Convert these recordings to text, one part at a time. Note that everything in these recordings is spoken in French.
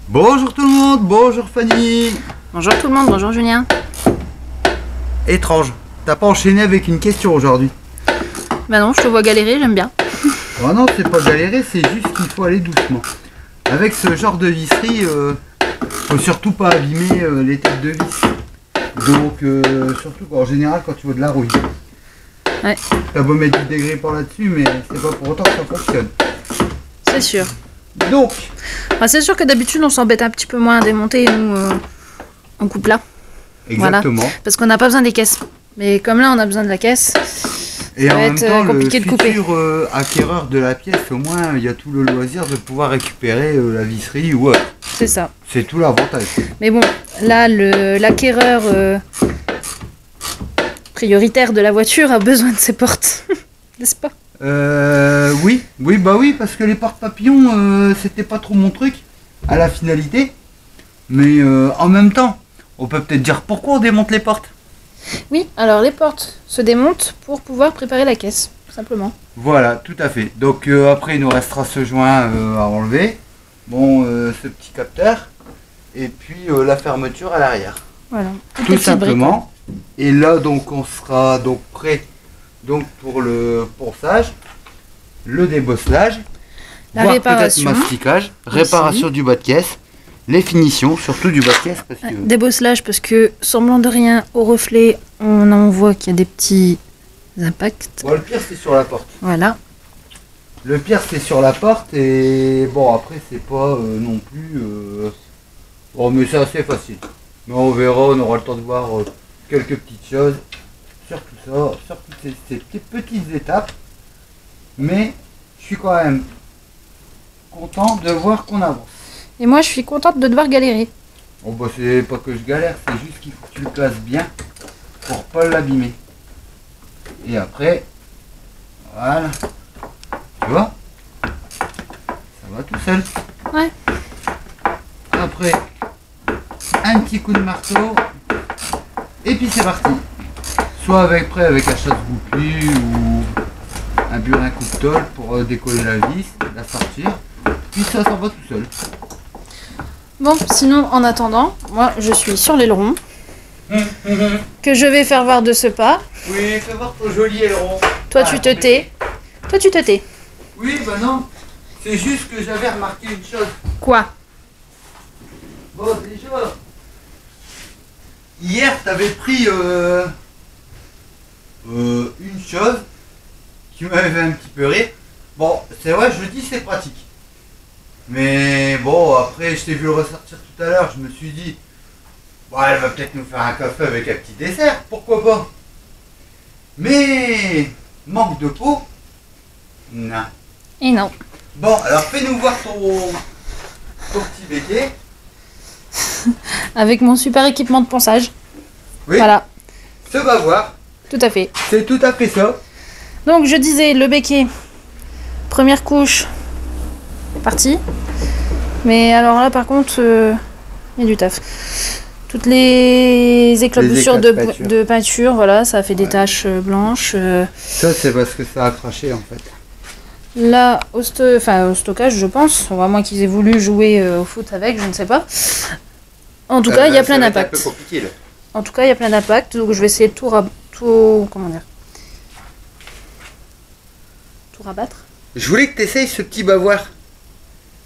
Bonjour tout le monde, bonjour Fanny. Bonjour tout le monde, bonjour Julien. Étrange, t'as pas enchaîné avec une question aujourd'hui? Bah non, je te vois galérer, j'aime bien. Oh non, c'est pas galérer, c'est juste qu'il faut aller doucement. Avec ce genre de visserie, faut surtout pas abîmer les têtes de vis. Donc, surtout en général quand tu veux de la rouille. Ouais. T'as beau mettre du degré par là-dessus, mais c'est pas pour autant que ça fonctionne. C'est sûr. Donc, Bah, c'est sûr que d'habitude on s'embête un petit peu moins à démonter, nous, en coupe là. exactement. Voilà. Parce qu'on n'a pas besoin des caisses. Mais comme là on a besoin de la caisse, Et ça en va même être temps, compliqué le de couper. futur acquéreur de la pièce, au moins, il y a tout le loisir de pouvoir récupérer la visserie ou autre. C'est ça. C'est tout l'avantage. Mais bon, là l'acquéreur prioritaire de la voiture a besoin de ses portes. N'est-ce pas? Oui, parce que les porte-papillons, c'était pas trop mon truc à la finalité. Mais en même temps, on peut peut-être dire pourquoi on démonte les portes. Oui, alors les portes se démontent pour pouvoir préparer la caisse, tout simplement. Voilà, tout à fait. Donc après, il nous restera ce joint à enlever. Bon, ce petit capteur. Et puis la fermeture à l'arrière. Voilà. Toutes Tout les petites briques, simplement. Et là, donc, on sera donc prêt donc, pour le ponçage, le débosselage, La voire réparation. peut-être masticage, réparation du bas de caisse, les finitions, surtout du bas de caisse. Parce que... Débosselage parce que, semblant de rien, au reflet, on voit qu'il y a des petits impacts. Bon, le pire, c'est sur la porte. Voilà. Le pire, c'est sur la porte. Et bon, après, c'est pas non plus... Bon, mais c'est assez facile. Mais on verra, on aura le temps de voir quelques petites choses sur tout ça, sur toutes ces petites étapes. Mais je suis quand même content de voir qu'on avance. Et moi, je suis contente de devoir galérer. Bon bah c'est pas que je galère, c'est juste qu'il faut que tu le places bien pour pas l'abîmer. Et après, voilà. Tu vois? Ça va tout seul. Ouais. Après, un petit coup de marteau. Et puis c'est parti. Soit avec un chasse-goupil ou un burin coupe-tôle pour décoller la vis, la sortir. Puis ça s'en va tout seul. Bon, sinon, en attendant, moi, je suis sur l'aileron. Que je vais faire voir de ce pas. Oui, fais voir ton joli aileron. Toi, tu te tais. Toi, tu te tais. Oui, bah non. C'est juste que j'avais remarqué une chose. Quoi? Bon, déjà. Hier, t'avais pris une chose qui m'avait fait un petit peu rire. Bon, c'est vrai, je dis c'est pratique. Mais bon, après, je t'ai vu le ressortir tout à l'heure, je me suis dit, bon, elle va peut-être nous faire un café avec un petit dessert, pourquoi pas. Mais, manque de peau, non. Et non. Bon, alors fais-nous voir ton petit béquet. Avec mon super équipement de ponçage. Oui, Voilà, ça va voir, tout à fait. c'est tout à fait ça. Donc, je disais, le béquet, première couche, parti. Mais alors là, par contre, il y a du taf. Toutes les éclaboussures éclats de peinture. de peinture, voilà, ça a fait des taches blanches. Ça, c'est parce que ça a craché en fait. Là, au stockage, je pense, à moins qu'ils aient voulu jouer au foot avec, je ne sais pas. En tout cas, il y a plein d'impacts. compliqué là. En tout cas, il y a plein d'impacts, donc je vais essayer de tout rabattre. Je voulais que tu essayes ce petit bavoir.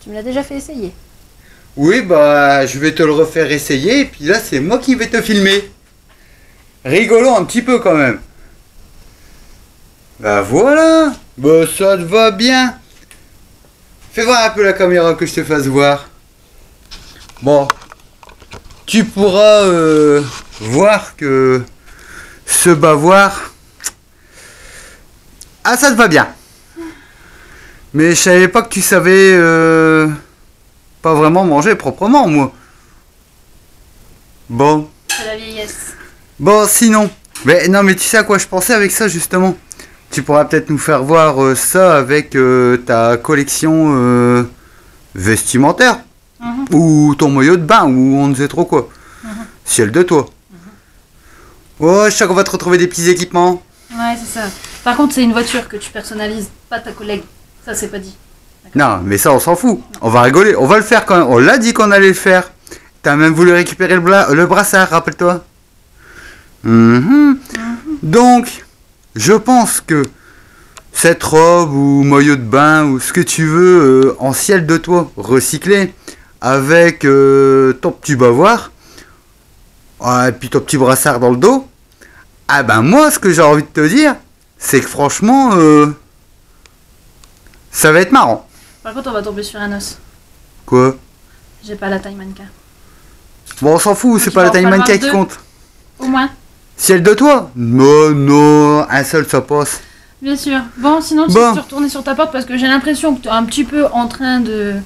Tu me l'as déjà fait essayer. Oui, bah, je vais te le refaire essayer, et puis là, c'est moi qui vais te filmer. Rigolons un petit peu quand même. Bah voilà, bah ça te va bien. Fais voir un peu la caméra que je te fasse voir. Bon, tu pourras voir que ce bavoir, ah ça te va bien. Mais je savais pas que tu savais pas vraiment manger proprement, moi. Bon. C'est la vieillesse. Bon, sinon. Mais non, mais tu sais à quoi je pensais avec ça, justement. Tu pourras peut-être nous faire voir ça avec ta collection vestimentaire. Ou ton maillot de bain, ou on ne sait trop quoi. Ciel de toi. Oh, je sais qu'on va te retrouver des petits équipements. Ouais, c'est ça. Par contre, c'est une voiture que tu personnalises, pas ta collègue. Ça, c'est pas dit. Non, mais ça, on s'en fout. On va rigoler. On va le faire quand même. On l'a dit qu'on allait le faire. T'as même voulu récupérer le brassard, rappelle-toi. Donc, je pense que cette robe ou maillot de bain ou ce que tu veux en ciel de toit recyclé avec ton petit bavoir et puis ton petit brassard dans le dos. Ah ben moi, ce que j'ai envie de te dire, c'est que franchement, ça va être marrant. Par contre, on va tomber sur un os. Quoi? J'ai pas la taille mannequin. Bon, on s'en fout, c'est pas la taille mannequin qui compte. Au moins. Ciel de toi? Non, non, un seul ça passe. Bien sûr. Bon, sinon, tu Bon. peux retourner sur ta porte parce que j'ai l'impression que tu es un petit peu en train de...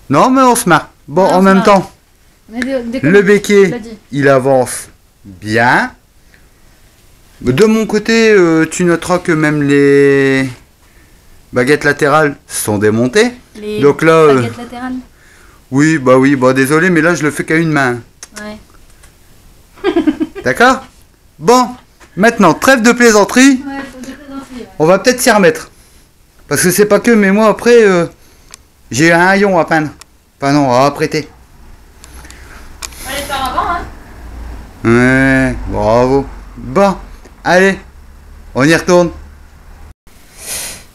Non, mais on se marre. Bon, Ah, en on se même marre. temps, On est le tu l'as béquet, dit. il avance bien. De mon côté, tu noteras que même les baguettes latérales sont démontées. Les Donc là, baguettes latérales. oui, bah désolé, mais là je le fais qu'à une main. Ouais. D'accord? Bon, maintenant, trêve de plaisanterie. Ouais, faut des plaisanteries, ouais. On va peut-être s'y remettre. Parce que c'est pas que, mais moi après, j'ai un haillon à peindre. Enfin non, à apprêter. Allez, faire avant, hein. Ouais, bravo. Bon, allez, on y retourne.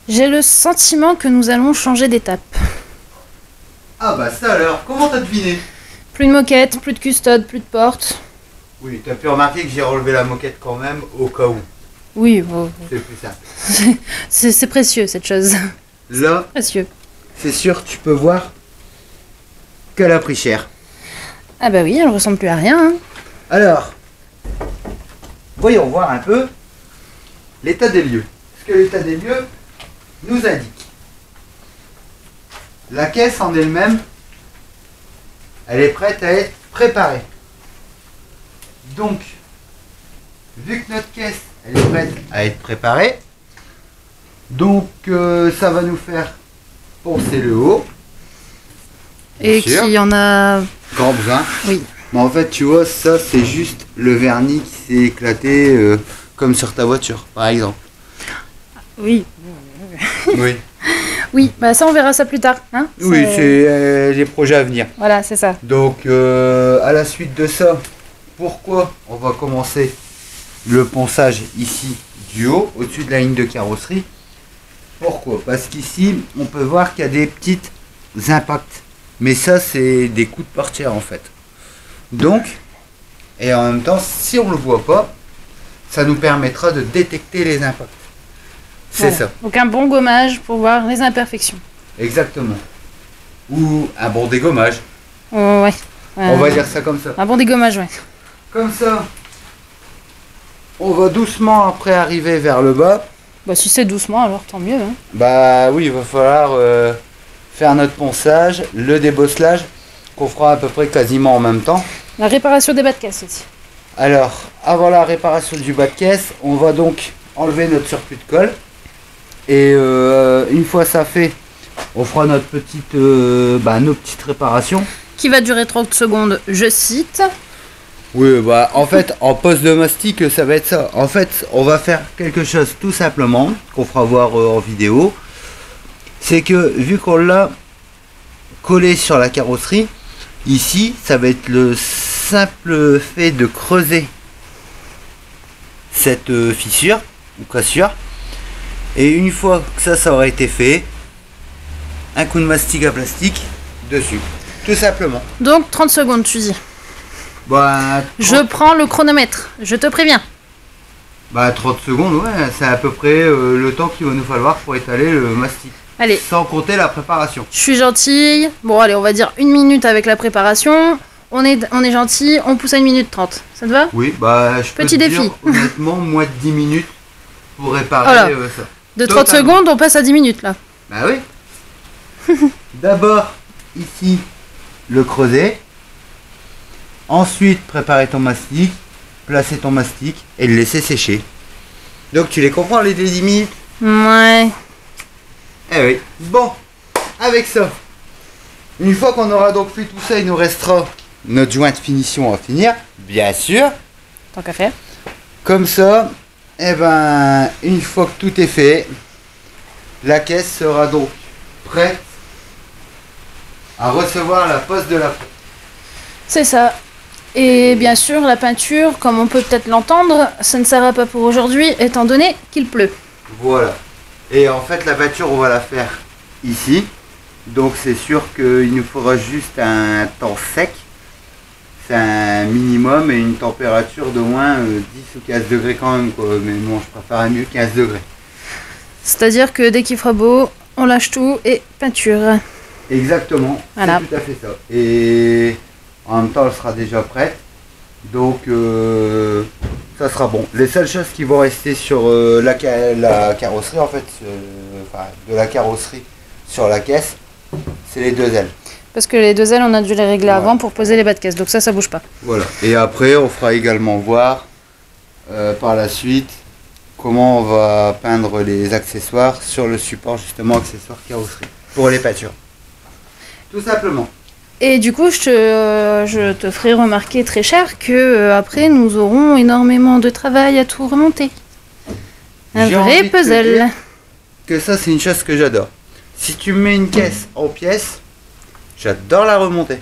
J'ai le sentiment que nous allons changer d'étape. Ah bah ça alors, comment t'as deviné? Plus de moquette, plus de custode, plus de porte. Oui, t'as pu remarquer que j'ai relevé la moquette quand même, au cas où. Oui, bon, C'est plus simple. c'est précieux cette chose. Là, Précieux. c'est sûr, tu peux voir qu'elle a pris cher. Ah bah oui, elle ressemble plus à rien. Hein. Alors, voyons voir un peu l'état des lieux. Ce que l'état des lieux nous indique. La caisse en elle-même, elle est prête à être préparée. Donc, vu que notre caisse, elle est prête à être préparée, donc ça va nous faire poncer le haut. Et Bien sûr. qui en a... Grand besoin. Oui. Mais en fait, tu vois, ça c'est juste le vernis qui s'est éclaté comme sur ta voiture, par exemple. Oui. Oui. Oui, bah ça on verra ça plus tard. Hein. Oui, c'est les projets à venir. Voilà, c'est ça. Donc, à la suite de ça, pourquoi on va commencer le ponçage ici du haut, au-dessus de la ligne de carrosserie? Pourquoi? Parce qu'ici, on peut voir qu'il y a des petites impacts. Mais ça, c'est des coups de portière en fait. Donc, et en même temps, si on ne le voit pas, ça nous permettra de détecter les impacts. C'est Voilà. ça, Donc un bon gommage pour voir les imperfections. exactement. Ou un bon dégommage. Oh, ouais. On va dire ça comme ça. Un bon dégommage, ouais. Comme ça, on va doucement après arriver vers le bas. Bah si c'est doucement, alors tant mieux. Hein. Bah oui, il va falloir faire notre ponçage, le débosselage, qu'on fera à peu près quasiment en même temps. La réparation des bas de caisse aussi. Alors, avant la réparation du bas de caisse, on va donc enlever notre surplus de colle. Et une fois ça fait, on fera notre petite, nos petites réparations. Qui va durer 30 secondes, je cite. Oui, bah en fait, en poste de mastic, ça va être ça. En fait, on va faire quelque chose tout simplement, qu'on fera voir en vidéo. C'est que, vu qu'on l'a collé sur la carrosserie, ici, ça va être le simple fait de creuser cette fissure, ou cassure. Et une fois que ça aura été fait, un coup de mastic à plastique dessus. Tout simplement. Donc 30 secondes, tu dis. Bah, Je prends le chronomètre, je te préviens. Bah 30 secondes, ouais, c'est à peu près le temps qu'il va nous falloir pour étaler le mastic. Allez, Sans compter la préparation. je suis gentille. Bon, allez, on va dire 1 minute avec la préparation. On est gentil, on pousse à 1 minute 30. Ça te va? Oui, bah je peux Petit te défi. dire, honnêtement, moins de 10 minutes pour réparer Voilà. ça. De 30 Totalement. secondes, on passe à 10 minutes là. Bah oui. D'abord, ici, le creuser. Ensuite, préparer ton mastic, placer ton mastic et le laisser sécher. Donc tu les comprends les 10 minutes? Ouais. Eh oui. Bon, avec ça, une fois qu'on aura donc fait tout ça, il nous restera notre joint de finition à finir, bien sûr. Tant qu'à faire. Comme ça, eh ben, une fois que tout est fait, la caisse sera donc prête à recevoir la pose de l'après. C'est ça. Et bien sûr, la peinture, comme on peut peut-être l'entendre, ça ne sera pas pour aujourd'hui, étant donné qu'il pleut. Voilà. Et en fait, la peinture, on va la faire ici. Donc c'est sûr qu'il nous faudra juste un temps sec. C'est un minimum et une température d'au moins 10 ou 15 degrés quand même, quoi. Mais bon, je préfère mieux 15 degrés. C'est-à-dire que dès qu'il fera beau, on lâche tout et peinture. Exactement, Voilà. c'est tout à fait ça. Et en même temps, elle sera déjà prête. Donc, ça sera bon. Les seules choses qui vont rester sur la carrosserie, en fait, enfin, de la carrosserie sur la caisse, c'est les deux ailes. Parce que les deux ailes, on a dû les régler Ouais. avant pour poser les bas de caisse. Donc ça bouge pas. Voilà. Et après, on fera également voir par la suite comment on va peindre les accessoires sur le support, justement, accessoires carrosserie, pour les peintures. Tout simplement. Et du coup, je te ferai remarquer très cher que après nous aurons énormément de travail à tout remonter. Un J'ai vrai envie de te puzzle. dire que ça, c'est une chose que j'adore. Si tu mets une caisse en pièces, j'adore la remonter.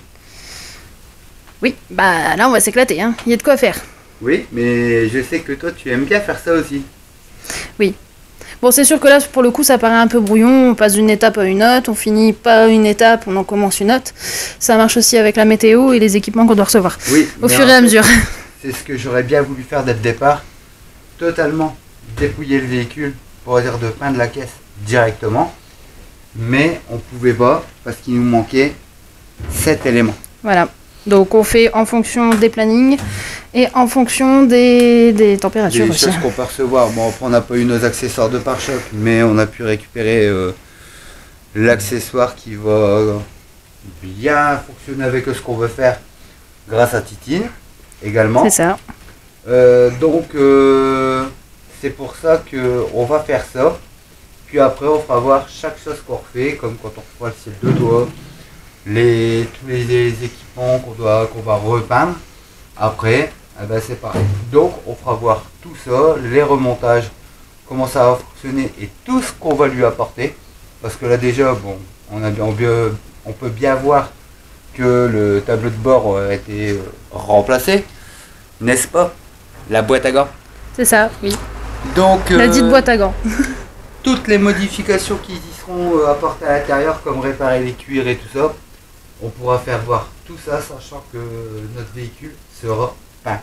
Oui, bah là on va s'éclater, hein. Il y a de quoi faire. Oui, mais je sais que toi, tu aimes bien faire ça aussi. Bon, c'est sûr que là, pour le coup, ça paraît un peu brouillon. On passe d'une étape à une autre, on finit pas une étape, on en commence une autre. Ça marche aussi avec la météo et les équipements qu'on doit recevoir. Oui, Au mais fur en et à fait, mesure. c'est ce que j'aurais bien voulu faire dès le départ. Totalement dépouiller le véhicule pour dire de peindre la caisse directement. Mais on pouvait pas parce qu'il nous manquait 7 éléments. Voilà. Donc on fait en fonction des plannings et en fonction des températures Des aussi. choses qu'on peut recevoir. Bon, après, on n'a pas eu nos accessoires de pare-choc, mais on a pu récupérer l'accessoire qui va bien fonctionner avec ce qu'on veut faire grâce à Titine également. C'est ça. Donc, c'est pour ça qu'on va faire ça. Puis après, on fera voir chaque chose qu'on refait, comme quand on fera le ciel de toit, tous les équipements qu'on va repeindre. Après, eh ben c'est pareil. Donc, on fera voir tout ça, les remontages, comment ça va fonctionner et tout ce qu'on va lui apporter. Parce que là déjà, bon, on peut bien voir que le tableau de bord a été remplacé, n'est-ce pas? La boîte à gants. C'est ça, oui. Donc, La dite boîte à gants. toutes les modifications qui y seront apportées à l'intérieur, comme réparer les cuirs et tout ça, on pourra faire voir tout ça, sachant que notre véhicule sera peint.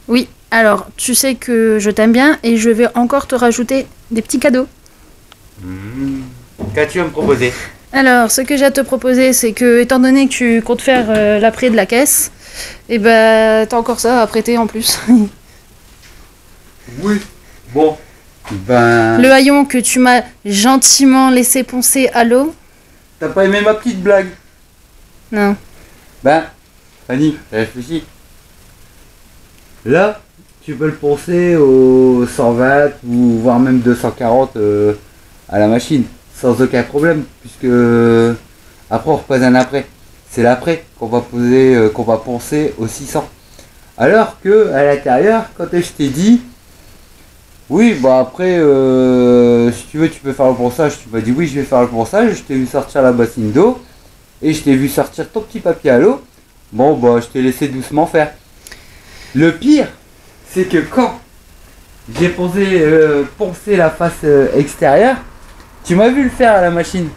Oui, alors tu sais que je t'aime bien et je vais encore te rajouter des petits cadeaux. Qu'as-tu à me proposer? Alors, ce que j'ai à te proposer, c'est que, étant donné que tu comptes faire l'après de la caisse, et ben t'as encore ça à prêter en plus. Oui. Bon. Ben. Le haillon que tu m'as gentiment laissé poncer à l'eau. T'as pas aimé ma petite blague? Non. Ben, Fanny, réfléchis. Là, tu peux le poncer au 120 ou voire même 240 à la machine, sans aucun problème, puisque après on repose un après. C'est l'après qu'on va poser, qu'on va poncer au 600. Alors que à l'intérieur, quand je t'ai dit, oui, bah après, si tu veux, tu peux faire le ponçage. Tu m'as dit oui, je vais faire le ponçage. Je t'ai vu sortir la bassine d'eau et je t'ai vu sortir ton petit papier à l'eau. Bon, bah, je t'ai laissé doucement faire. Le pire, c'est que quand j'ai poncé la face extérieure, tu m'as vu le faire à la machine.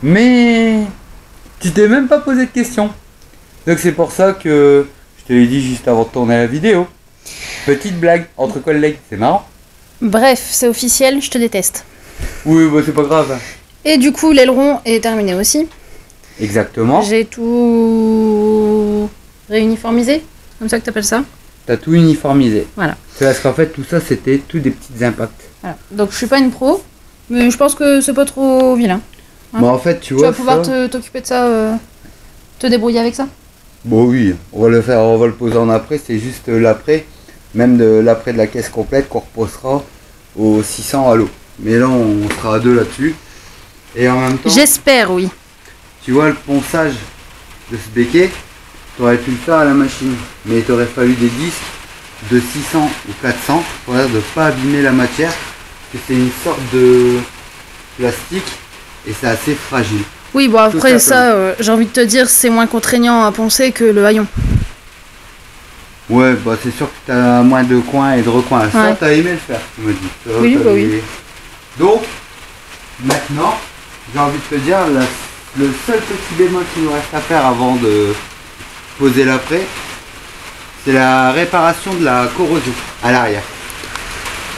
Mais tu t'es même pas posé de questions. Donc c'est pour ça que je te l'ai dit juste avant de tourner la vidéo. Petite blague entre collègues, c'est marrant. Bref, c'est officiel, je te déteste. Oui, bah c'est pas grave. Et du coup, l'aileron est terminé aussi. Exactement. J'ai tout réuniformisé, comme ça que t'appelles ça. T'as tout uniformisé. Voilà. C'est parce qu'en fait tout ça c'était tout des petits impacts. Voilà. Donc je suis pas une pro, mais je pense que c'est pas trop vilain. Hein. Bon en fait tu Tu vois vas pouvoir ça... t'occuper de ça, te débrouiller avec ça. Bon oui, on va le faire, on va le poser en après, c'est juste l'après, même de l'après de la caisse complète qu'on reposera au 600 à l'eau. Mais là on sera à deux là-dessus. Et en même temps, J'espère, oui. tu vois le ponçage de ce béquet, tu aurais pu le faire à la machine. Mais il t'aurait fallu des disques de 600 ou 400 pour ne pas abîmer la matière. Que c'est une sorte de plastique et c'est assez fragile. Oui, bon après Tout ça, j'ai envie de te dire, c'est moins contraignant à poncer que le haillon. Ouais, bah c'est sûr que tu as moins de coins et de recoins. Ça, Ouais. t'as aimé le faire, tu me dis. Ça, Oui, t'as bah oui. aimé. Donc, maintenant, j'ai envie de te dire, le seul petit bémol qu'il nous reste à faire avant de poser l'après, c'est la réparation de la corrosion à l'arrière.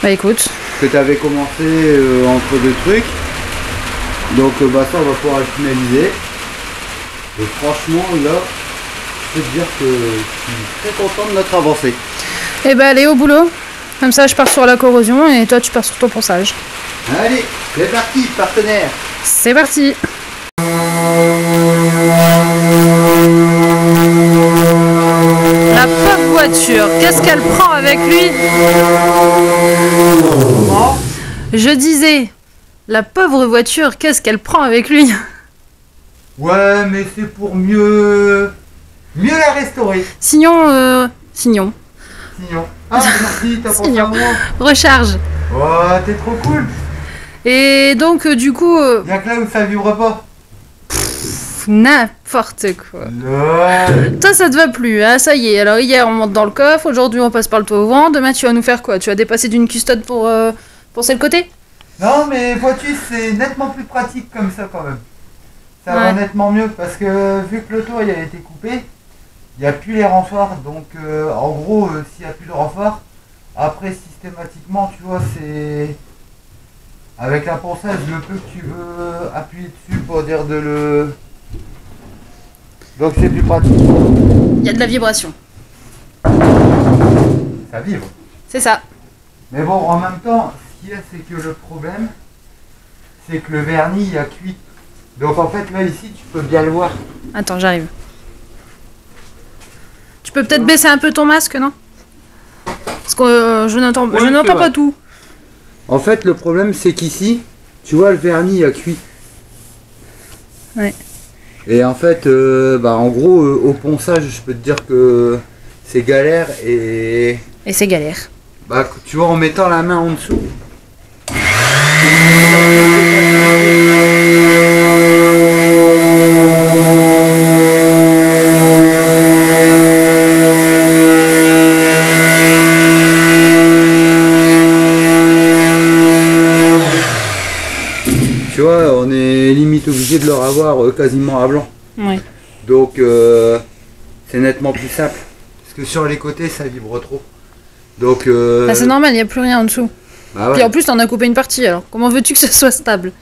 Bah écoute, Que tu avais commencé entre deux trucs. Donc bah ça on va pouvoir le finaliser. Et franchement là, je peux te dire que je suis très content de notre avancée. eh ben allez au boulot. Comme ça, je pars sur la corrosion et toi, tu pars sur ton ponçage. Allez, c'est parti partenaire. C'est parti. La pauvre voiture, qu'est-ce qu'elle prend avec lui? Comment? Je disais, la pauvre voiture, qu'est-ce qu'elle prend avec lui? Ouais mais c'est pour mieux la restaurer. Sinon, Sinon. Ah merci, t'as pensé à Sinon. moi. recharge. Oh t'es trop cool. Et donc, du coup, Y'a que là où ça vibre pas. n'importe quoi. Ouais. Toi, ça te va plus, hein, ça y est. Alors, hier, on monte dans le coffre, aujourd'hui, on passe par le toit ouvrant. Demain, tu vas nous faire quoi? Tu vas dépasser d'une custode pour poncer le côté? Non mais vois-tu c'est nettement plus pratique comme ça quand même. Ça va Ouais. nettement mieux parce que vu que le toit il a été coupé, il n'y a plus les renforts. Donc en gros s'il n'y a plus de renforts, après systématiquement tu vois c'est... Avec la ponceuse le peu que tu veux appuyer dessus pour dire de le... Donc c'est plus pratique. Il y a de la vibration. Ça vibre. C'est ça. Mais bon en même temps, ce qu'il y a c'est que le problème, c'est que le vernis il a cuit. Donc en fait là ici tu peux bien le voir. Attends, j'arrive. Tu peux peut-être baisser un peu ton masque, non? Parce que je n'entends Oui, je c'est n'entends vrai. pas tout. En fait, le problème, c'est qu'ici, tu vois, le vernis a cuit. Ouais. Et en fait, en gros, au ponçage, je peux te dire que c'est galère et... Et c'est galère. Bah, tu vois, en mettant la main en dessous... Tu vois, on est limite obligé de le revoir quasiment à blanc. Ouais. Donc, c'est nettement plus simple. Parce que sur les côtés, ça vibre trop. Donc, Bah, c'est normal, il n'y a plus rien en dessous. bah ouais. Puis en plus, t'en as coupé une partie, alors comment veux-tu que ça soit stable?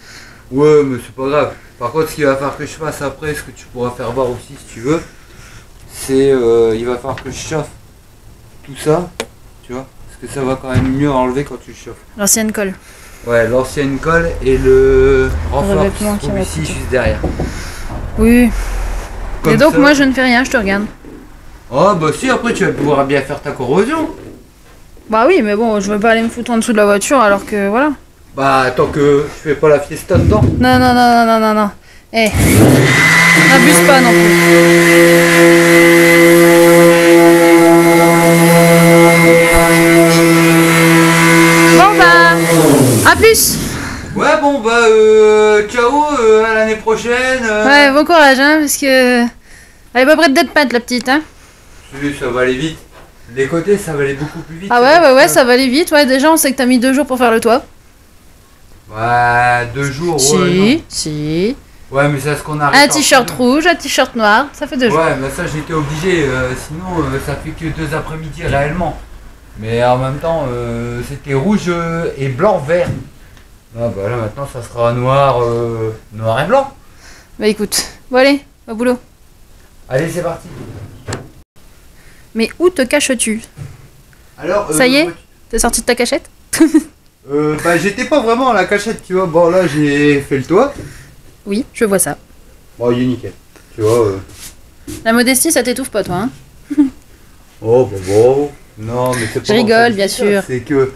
Ouais, mais c'est pas grave. Par contre, ce qu'il va falloir que je fasse après, ce que tu pourras faire voir aussi si tu veux, c'est il va falloir que je chauffe tout ça, tu vois, parce que ça va quand même mieux enlever quand tu le chauffes. L'ancienne colle. Ouais, l'ancienne colle et le renfort qui revêtement se qui trouve va ici coûter. juste derrière. Oui. Comme Et donc, ça- moi, je ne fais rien, je te regarde. Oh bah si, après tu vas pouvoir bien faire ta corrosion. Bah oui, mais bon, je veux pas aller me foutre en dessous de la voiture alors que voilà. Bah tant que je fais pas la fiesta dedans. Non, non, non, non, non, non, non. Eh, n'abuse pas non plus. Bon bah, à plus. Ouais bon bah ciao, à l'année prochaine. Ouais, bon courage, hein, parce que elle est pas prête d'être pâte, la petite, hein. Oui, ça va aller vite. Les côtés ça va aller beaucoup plus vite. Ah ouais, ouais, ça va aller vite. Ouais, déjà, on sait que t'as mis 2 jours pour faire le toit. Ouais, 2 jours, ouais. Si, si. Non. Ouais, mais c'est ce qu'on a. Un t-shirt rouge, un t-shirt noir, ça fait 2 jours. Ouais, mais ça j'étais obligé, sinon ça fait que 2 après-midi réellement. Mais en même temps, c'était rouge et blanc-vert. Ah bah là maintenant ça sera noir, noir et blanc. Bah écoute, bon allez, au boulot. Allez, c'est parti. Mais où te caches-tu? Alors, Ça y est T'es sorti de ta cachette? bah j'étais pas vraiment à la cachette, tu vois. Bon là j'ai fait le toit. Oui, je vois ça. Bon, il est nickel. Tu vois. La modestie, ça t'étouffe pas, toi, hein? Oh bon. Non, mais c'est pas. Je rigole, dans ça que bien je dis ça, sûr. C'est que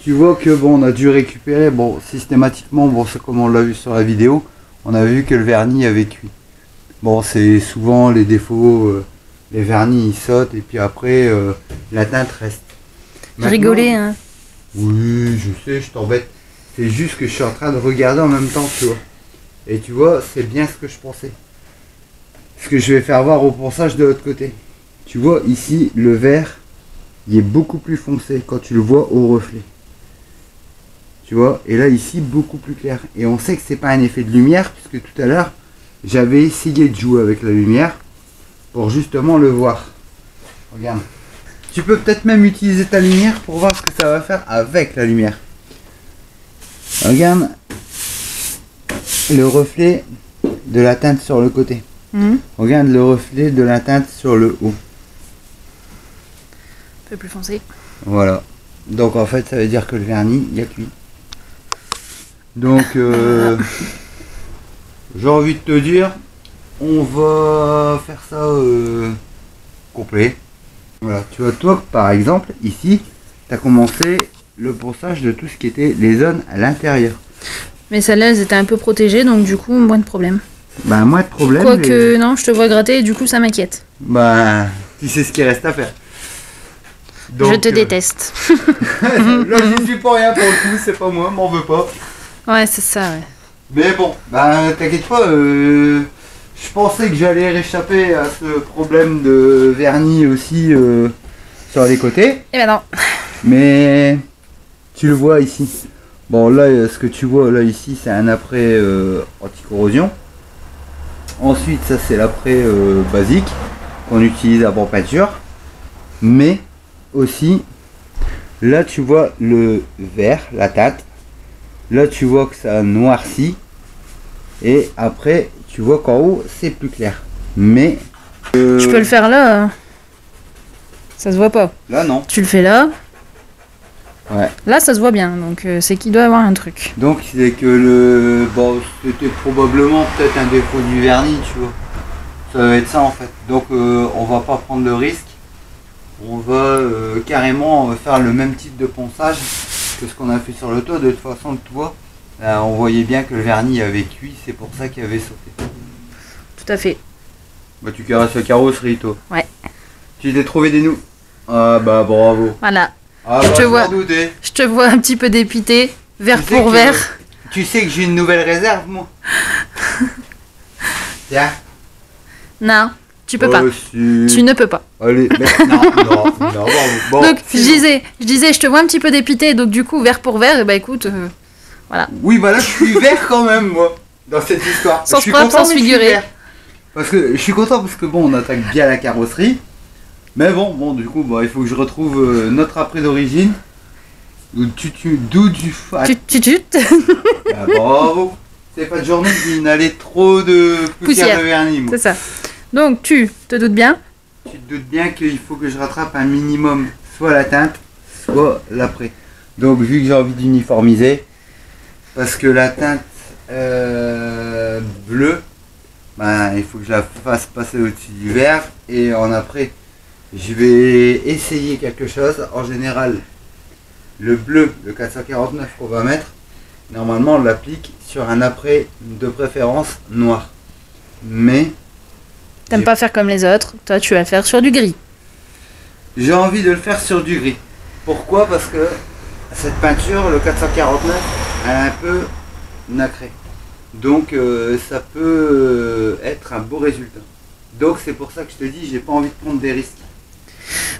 tu vois que bon, on a dû récupérer. Bon, systématiquement, bon, c'est comme on l'a vu sur la vidéo, on a vu que le vernis avait cuit. Bon, c'est souvent les défauts. Les vernis ils sautent et puis après la teinte reste. Maintenant- Rigoler, hein? Oui, je sais, je t'embête. C'est juste que je suis en train de regarder en même temps, tu vois. Et tu vois, c'est bien ce que je pensais. Ce que je vais faire voir au ponçage de l'autre côté. Tu vois, ici, le vert, il est beaucoup plus foncé quand tu le vois au reflet. Tu vois, et là, ici, beaucoup plus clair. Et on sait que c'est pas un effet de lumière, puisque tout à l'heure, j'avais essayé de jouer avec la lumière pour justement le voir. Regarde. Tu peux peut-être même utiliser ta lumière pour voir ce que ça va faire avec la lumière. Regarde le reflet de la teinte sur le côté. Regarde le reflet de la teinte sur le haut. Un peu plus foncé. Voilà. Donc en fait, ça veut dire que le vernis, il y a que lui. Donc, j'ai envie de te dire, on va faire ça complet. Voilà. Tu vois, toi, par exemple, ici, tu as commencé le ponçage de tout ce qui était les zones à l'intérieur. Mais celles-là, elles étaient un peu protégées, donc du coup, moins de problème. Bah, moins de problème. Quoique, non, je te vois gratter et du coup, ça m'inquiète. Bah, tu sais ce qu'il reste à faire. Donc, je te déteste. là, je suis pour rien pour le coup, c'est pas moi, m'en veux pas. Ouais, c'est ça, ouais. Mais bon, bah, t'inquiète pas, je pensais que j'allais réchapper à ce problème de vernis aussi sur les côtés. Et ben non. Mais tu le vois ici. Bon, là, ce que tu vois là ici, c'est un après anti-corrosion. Ensuite, ça c'est l'après basique qu'on utilise avant peinture. Mais aussi, là tu vois le vert, la teinte. Là tu vois que ça noircit. Et après, tu vois qu'en haut, c'est plus clair. Mais... Je peux le faire là. Ça se voit pas. Là, non. Tu le fais là. Ouais. Là, ça se voit bien. Donc, c'est qu'il doit avoir un truc. Donc, c'est que le... Bon, c'était probablement peut-être un défaut du vernis, tu vois. Ça va être ça, en fait. Donc, on va pas prendre le risque. On va carrément faire le même type de ponçage que ce qu'on a fait sur le toit. De toute façon, le toit, on voyait bien que le vernis avait cuit. C'est pour ça qu'il avait sauté. Tout à fait. Bah, tu caresses la carrosserie, toi. Ouais. Tu t'es trouvé des nous. Ah, bah, bravo. Voilà. Ah, je bah, te vois. douté. Je te vois un petit peu dépité. Vert Tu sais pour que- vert. Tu sais que j'ai une nouvelle réserve, moi. Tiens. Non, tu peux pas. Si. Tu ne peux pas. Allez, mais non, non, non, bon. Donc, si, je disais, je te vois un petit peu dépité. Donc, du coup, vert pour vert, et bah écoute, voilà. Oui, bah là, je suis vert quand même, moi, dans cette histoire. Sens Je suis propre, content, sens mais je suis figuré. vert. Parce que je suis content parce que bon, on attaque bien la carrosserie. Mais bon, du coup, bah, il faut que je retrouve notre après d'origine. D'où du fat. Tu. Ah, bravo. C'est pas de journée qui n'allait trop de poussière de vernis, moi. C'est ça. Donc, tu te doutes bien. Tu te doutes bien qu'il faut que je rattrape un minimum, soit la teinte, soit l'après. Donc vu que j'ai envie d'uniformiser, parce que la teinte bleue, ben, il faut que je la fasse passer au-dessus du vert, et en après, je vais essayer quelque chose. En général, le bleu, le 449 qu'on va mettre, normalement on l'applique sur un après de préférence noir. Mais T'aimes pas faire comme les autres. Toi, tu vas le faire sur du gris. j'ai envie de le faire sur du gris. Pourquoi? Parce que cette peinture, le 449, elle est un peu nacrée. Donc ça peut être un beau résultat. Donc c'est pour ça que je te dis, j'ai pas envie de prendre des risques.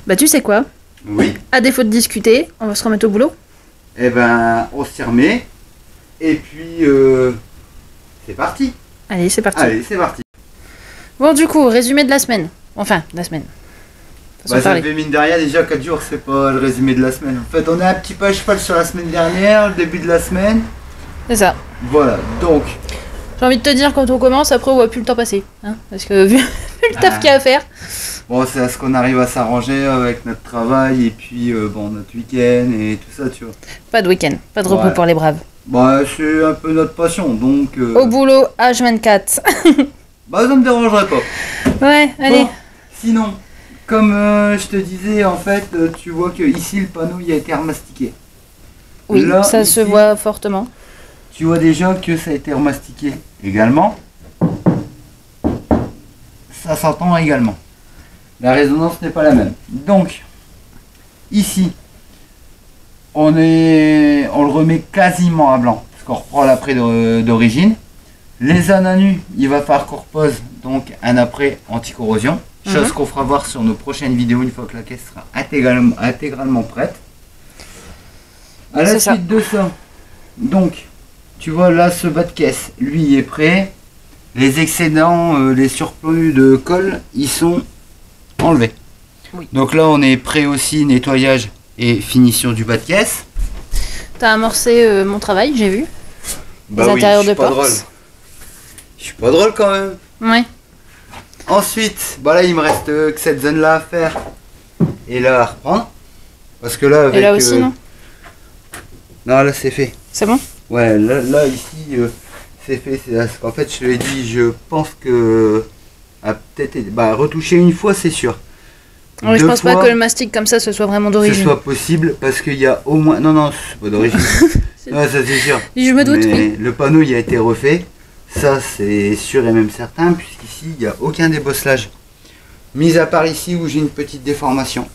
Bah, tu sais quoi? Oui. À défaut de discuter, on va se remettre au boulot. Eh ben, on s'y remet. Et puis, c'est parti. Allez, c'est parti. Allez, c'est parti. Bon, du coup, résumé de la semaine. Enfin, de la semaine. Façon Bah, de ça parler. fait mine de rien, déjà 4 jours, c'est pas le résumé de la semaine. En fait, on est un petit peu à cheval sur la semaine dernière, le début de la semaine. C'est ça. Voilà, donc, J'ai envie de te dire, quand on commence, après, on voit plus le temps passer. Hein, parce que vu le taf qu'il y a à faire. bon, c'est à ce qu'on arrive à s'arranger avec notre travail et puis, bon, notre week-end et tout ça, tu vois. Pas de week-end, pas de repos Ouais. pour les braves. Bah, c'est un peu notre passion, donc... Au boulot, H24. bah, ça me dérangerait pas. Ouais, allez. Bon, sinon, comme je te disais, en fait, tu vois que ici le panneau il a été remastiqué. Oui, Là, ça ici, se voit fortement. Tu vois déjà que ça a été remastiqué également. Ça s'entend également. La résonance n'est pas la même. Donc, ici, on le remet quasiment à blanc. Parce qu'on reprend l'après d'origine. Les zones à nu, il va falloir qu'on repose donc un après anti-corrosion. Chose qu'on fera voir sur nos prochaines vidéos une fois que la caisse sera intégralement prête. À la suite de ça, donc, tu vois là ce bas de caisse, lui est prêt. Les excédents, les surplus de colle, ils sont enlevés. Oui. Donc là on est prêt aussi, nettoyage et finition du bas de caisse. T'as amorcé mon travail, j'ai vu. Bah les oui, intérieurs je suis de pas porte. drôle. Je suis pas drôle quand même. Ouais. Ensuite, bah là il me reste que cette zone là à faire. Et là à reprendre. Parce que là avec... Et là aussi, non? Non, là c'est fait. C'est bon? Ouais, là ici c'est fait. C'est parce qu'en fait je te l'ai dit, je pense que... peut-être retoucher une fois c'est sûr. Oui, je pense pas que le mastic comme ça ce soit vraiment d'origine. Ce soit possible parce qu'il y a au moins... Non, c'est pas d'origine. Non, ça c'est sûr. Je me doute, mais oui. le panneau il a été refait. Ça c'est sûr et même certain, puisqu'ici il n'y a aucun débosselage. Mis à part ici où j'ai une petite déformation.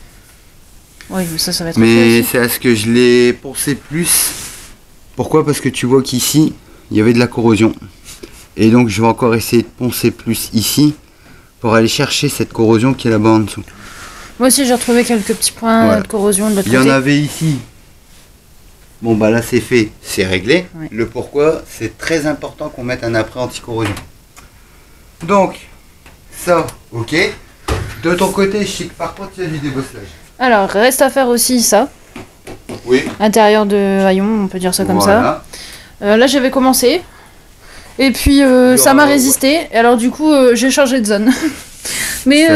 Oui, mais ça va être Mais c'est à ce que je l'ai poncé plus. Pourquoi? Parce que tu vois qu'ici il y avait de la corrosion. Et donc je vais encore essayer de poncer plus ici pour aller chercher cette corrosion qui est là-bas en dessous. Moi aussi j'ai retrouvé quelques petits points de corrosion de l'autre côté. Il y en avait ici. Bon bah là c'est fait, c'est réglé. Ouais. Le pourquoi, c'est très important qu'on mette un après anti-corrosion. Donc, ça, ok. De ton côté, je sais que par contre il y a du débosselage. Alors, reste à faire aussi ça. Oui. Intérieur de haillon, on peut dire ça comme Voilà. ça. Là j'avais commencé. Et puis ça m'a résisté. Et alors du coup j'ai changé de zone. Mais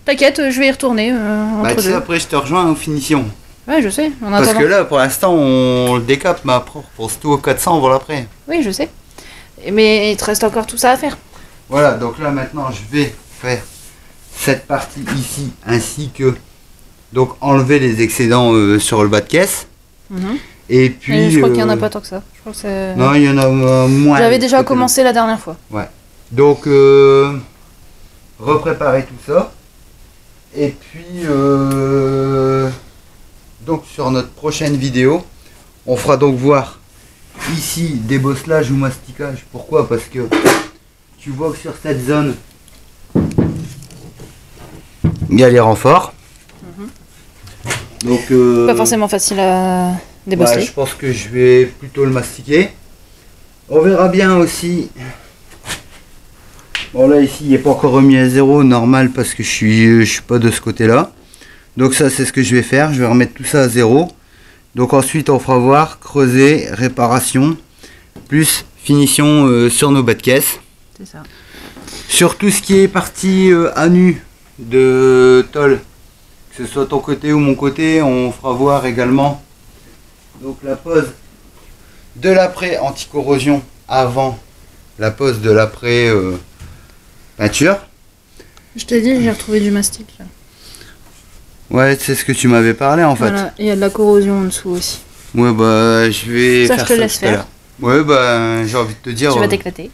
t'inquiète, je vais y retourner entre tu sais, deux. après je te rejoins en finition. Ouais, je sais. En Parce attendant. que là, pour l'instant, on le décape, mais après, on repose tout au 400, on voit l'après. Oui, je sais. Mais il te reste encore tout ça à faire. Voilà, donc là maintenant, je vais faire cette partie ici, ainsi que donc enlever les excédents sur le bas de caisse. Et puis... Et je crois qu'il n'y en a pas tant que ça. Je crois que c'est... Non, il y en a moins. J'avais déjà commencé la dernière fois. Ouais. Donc, repréparer tout ça. Et puis, donc sur notre prochaine vidéo, on fera donc voir ici débosselage ou masticage. Pourquoi? Parce que tu vois que sur cette zone, il y a les renforts. Donc, Pas forcément facile à débosseler. je pense que je vais plutôt le mastiquer. On verra bien aussi. Bon là ici il n'est pas encore remis à zéro, normal parce que je suis pas de ce côté là. Donc ça c'est ce que je vais faire, je vais remettre tout ça à zéro. Donc ensuite on fera voir, creuser, réparation, plus finition sur nos bas de caisse. C'est ça. Sur tout ce qui est partie à nu de tôle, que ce soit ton côté ou mon côté, on fera voir également donc la pose de l'après anti-corrosion avant la pose de l'après peinture. Je t'ai dit, j'ai retrouvé du mastic. Là. Ouais, c'est ce que tu m'avais parlé en fait. Voilà, il y a de la corrosion en dessous aussi. Ouais, bah je vais Ça, faire je te ça laisse tout à l'heure. Ouais, bah j'ai envie de te dire. Tu vas t'éclater.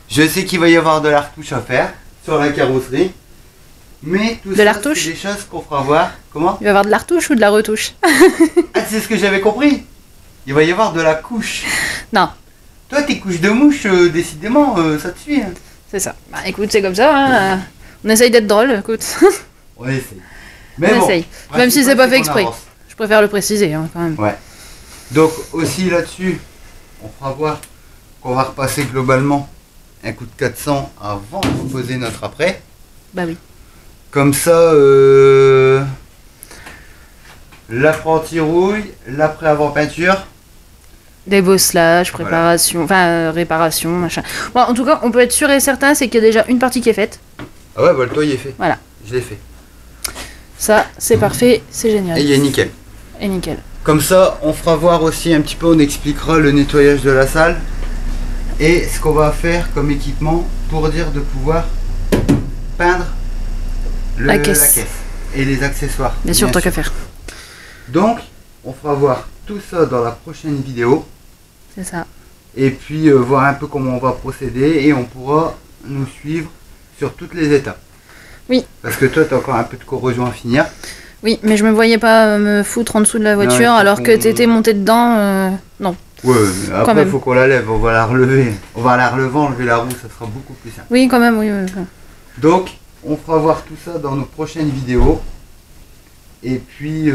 Je sais qu'il va y avoir de la retouche à faire sur la carrosserie. Mais tout De ça, la retouche? c'est des choses qu'on fera voir. Comment? Il va y avoir de la retouche ou de la retouche? Ah, c'est ce que j'avais compris. Il va y avoir de la couche. Non. Toi, tes couches de mouche, décidément, ça te suit. Hein. C'est ça. Bah écoute, c'est comme ça. Hein. On essaye d'être drôle, écoute. On essaye. Mais On bon, essaye. Même si c'est pas fait qu'on exprès. avance. Je préfère le préciser hein, quand même. Ouais. Donc aussi là-dessus, on fera voir qu'on va repasser globalement un coup de 400 avant de reposer notre après. Bah oui. Comme ça, l'après anti-rouille, l'après avant peinture. Débosselage, préparation, enfin réparation, machin. Bon, en tout cas, on peut être sûr et certain, c'est qu'il y a déjà une partie qui est faite. Ah ouais, bah le toit il est fait. Voilà. Je l'ai fait. Ça, c'est parfait, c'est génial. Et il est nickel. Et nickel. Comme ça, on fera voir aussi un petit peu, on expliquera le nettoyage de la salle et ce qu'on va faire comme équipement pour dire de pouvoir peindre La caisse. et les accessoires. Bien sûr, tant qu'à faire. Donc, on fera voir tout ça dans la prochaine vidéo. C'est ça. Et puis voir un peu comment on va procéder et on pourra nous suivre sur toutes les étapes. Oui. Parce que toi, tu as encore un peu de corrosion à finir. Oui, mais je me voyais pas me foutre en dessous de la voiture il faut alors que qu'on- t'étais monté dedans. Non. Ouais, mais après même. il faut qu'on la lève, on va la relever. On va la relever, enlever la roue, ça sera beaucoup plus simple. Oui, quand même, oui. Donc, on fera voir tout ça dans nos prochaines vidéos. Et puis,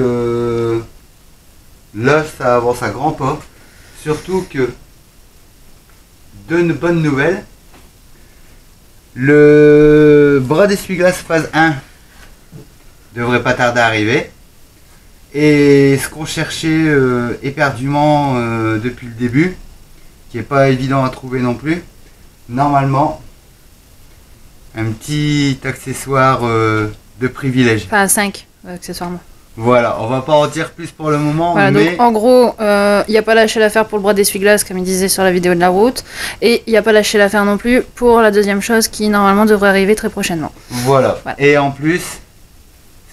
là, ça avance à grands pas. Surtout que, de bonnes nouvelles, le bras d'essuie-glace phase 1 devrait pas tarder à arriver. Et ce qu'on cherchait éperdument depuis le début, qui n'est pas évident à trouver non plus, normalement, un petit accessoire de privilège. Enfin, 5 accessoirement. Voilà, on va pas en dire plus pour le moment, Voilà, mais donc en gros, il n'y a pas lâché l'affaire pour le bras d'essuie-glace, comme il disait sur la vidéo de la route, et il n'y a pas lâché l'affaire non plus pour la deuxième chose qui normalement devrait arriver très prochainement. voilà. Et en plus,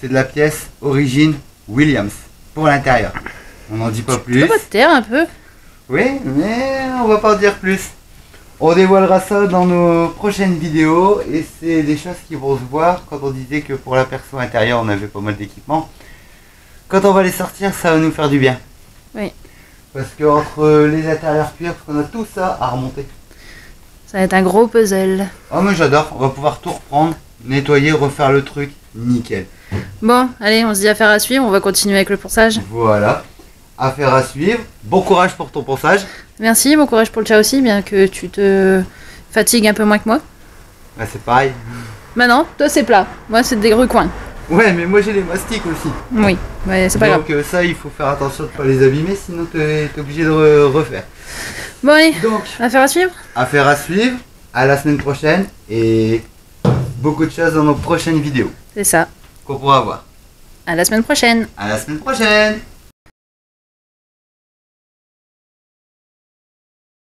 c'est de la pièce origine Williams pour l'intérieur. On n'en dit pas Tu plus. peux pas te taire un peu? Oui, mais on va pas en dire plus. On dévoilera ça dans nos prochaines vidéos et c'est des choses qui vont se voir quand on disait que pour la perso intérieure on avait pas mal d'équipements. Quand on va les sortir, ça va nous faire du bien. Oui. Parce que entre les intérieurs cuir, parce qu'on a tout ça à remonter. Ça va être un gros puzzle. Oh mais j'adore, on va pouvoir tout reprendre, nettoyer, refaire le truc, nickel. Bon, allez, on se dit affaire à suivre, on va continuer avec le ponçage. Voilà, affaire à suivre. Bon courage pour ton ponçage. Merci, bon courage pour le chat aussi, bien que tu te fatigues un peu moins que moi. Bah c'est pareil. Bah non, toi c'est plat, moi c'est des recoins. Ouais mais moi j'ai les mastiques aussi. Oui, ouais, c'est pas grave. Donc ça il faut faire attention de ne pas les abîmer sinon t'es obligé de refaire. Bon allez, Donc affaire à suivre. affaire à suivre, à la semaine prochaine et beaucoup de choses dans nos prochaines vidéos C'est ça. qu'on pourra voir. À la semaine prochaine. À la semaine prochaine.